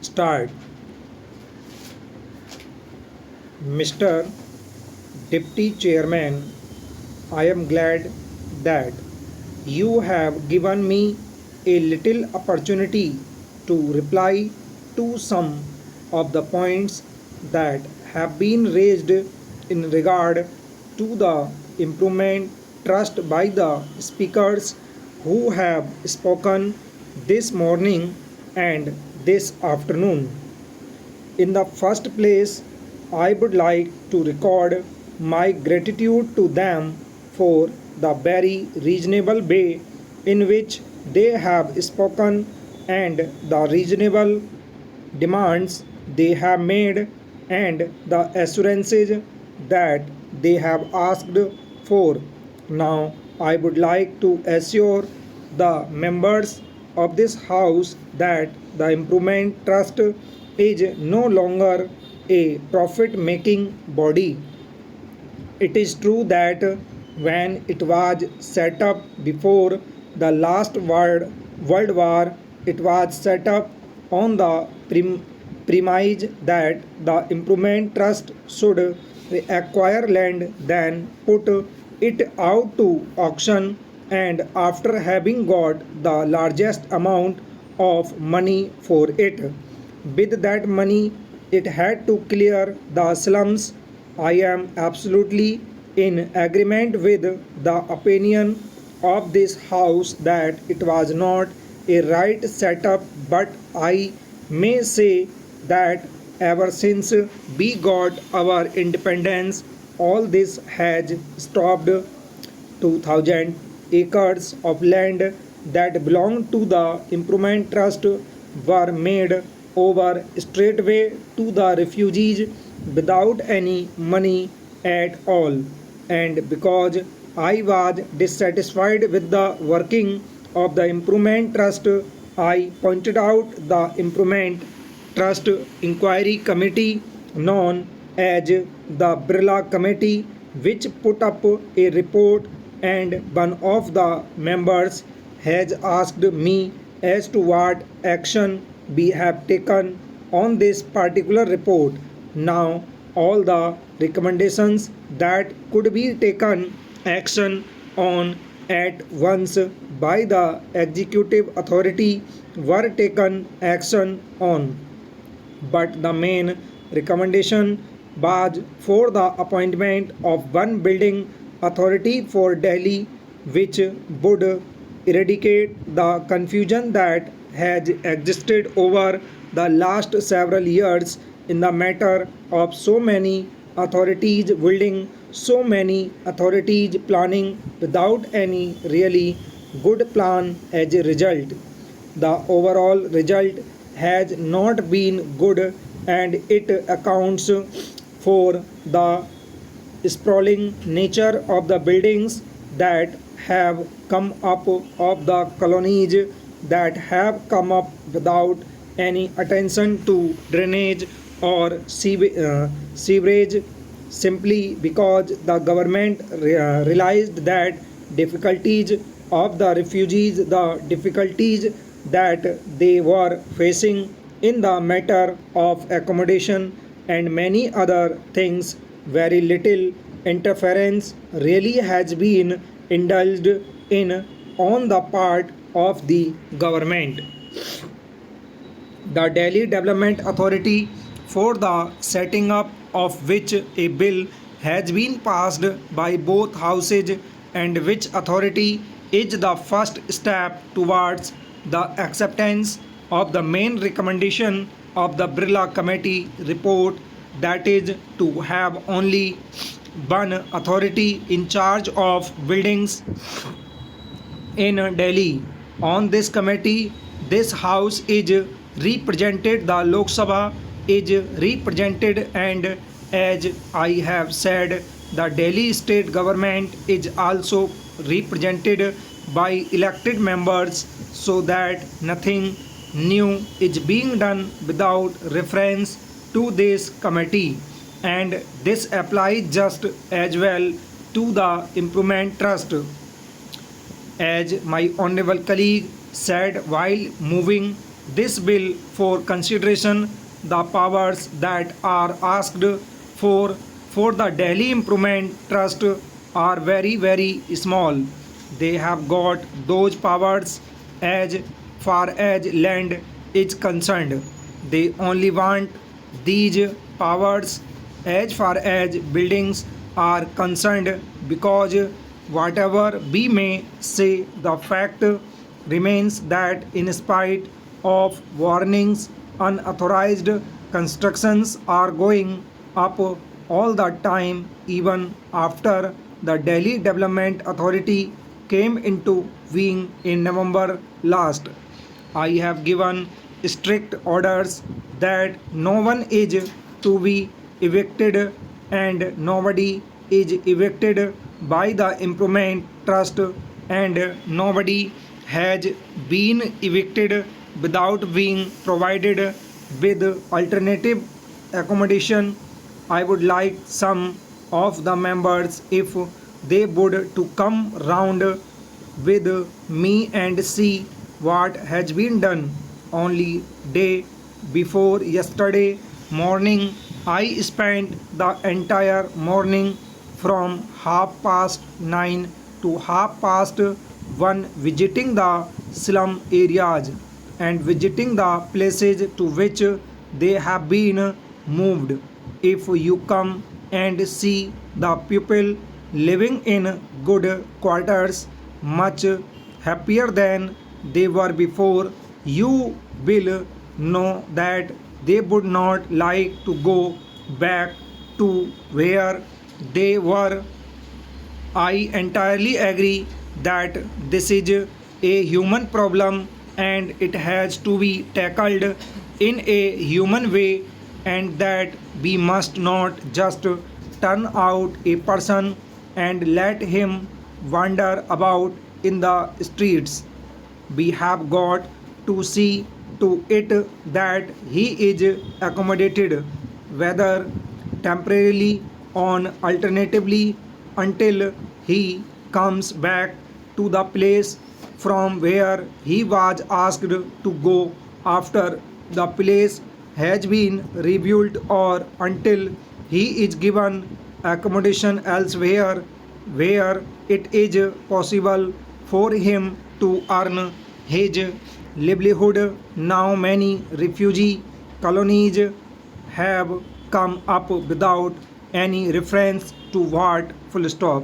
Start. Mr. Deputy Chairman, I am glad that you have given me a little opportunity to reply to some of the points that have been raised in regard to the improvement trust by the speakers who have spoken this morning and this afternoon. In the first place, I would like to record my gratitude to them for the very reasonable way in which they have spoken and the reasonable demands they have made and the assurances that they have asked for. Now, I would like to assure the members of this House that the Improvement Trust is no longer a profit making body. It is true that when it was set up before the last World War, it was set up on the premise that the Improvement Trust should acquire land, then put it out to auction, and after having got the largest amount of money for it, with that money, it had to clear the slums. I am absolutely in agreement with the opinion of this House that it was not a right setup, but I may say that ever since we got our independence, all this has stopped. 2000 acres of land that belonged to the Improvement Trust were made over straightway to the refugees without any money at all. And because I was dissatisfied with the working of the Improvement Trust, I pointed out the Improvement Trust Inquiry Committee, known as the Birla Committee, which put up a report, and one of the members has asked me as to what action we have taken on this particular report. Now, all the recommendations that could be taken action on at once by the executive authority were taken action on, but the main recommendation was for the appointment of one building authority for Delhi, which would eradicate the confusion that has existed over the last several years in the matter of so many authorities building, so many authorities planning without any really good plan as a result. The overall result has not been good, and it accounts for the sprawling nature of the buildings that have come up of the colonies that have come up without any attention to drainage or sewerage, simply because the government realized that difficulties of the refugees, the difficulties that they were facing in the matter of accommodation and many other things, very little interference really has been indulged in on the part of the government. The Delhi Development Authority, for the setting up of which a bill has been passed by both houses, and which authority is the first step towards the acceptance of the main recommendation of the Birla Committee report, that is to have only one authority in charge of buildings in Delhi. On this committee, this house is represented, the Lok Sabha is represented, and as I have said, the Delhi state government is also represented by elected members, so that nothing new is being done without reference to this committee, and this applies just as well to the Improvement Trust. As my honorable colleague said while moving This bill for consideration the powers that are asked for for the Delhi Improvement Trust are very small. They have got those powers as far as land is concerned. They only want these powers as far as buildings are concerned because whatever we may say, the fact remains that in spite of warnings, unauthorized constructions are going up all the time, even after the Delhi Development Authority came into being in November last. I have given strict orders that no one is to be evicted and nobody is evicted by the Improvement Trust and nobody has been evicted without being provided with alternative accommodation. I would like some of the members if they would to come round with me and see what has been done. Only day before yesterday morning I spent the entire morning from 9:30 to 1:30 visiting the slum areas and visiting the places to which they have been moved. If you come and see the people living in good quarters, much happier than they were before, you will know that they would not like to go back to where they were. I entirely agree that this is a human problem and it has to be tackled in a human way, and that we must not just turn out a person and let him wander about in the streets. We have got to see to it that he is accommodated, whether temporarily or alternatively, until he comes back to the place from where he was asked to go after the place has been rebuilt or until he is given accommodation elsewhere where it is possible for him to earn his livelihood. Now many refugee colonies have come up without any reference to what full stop.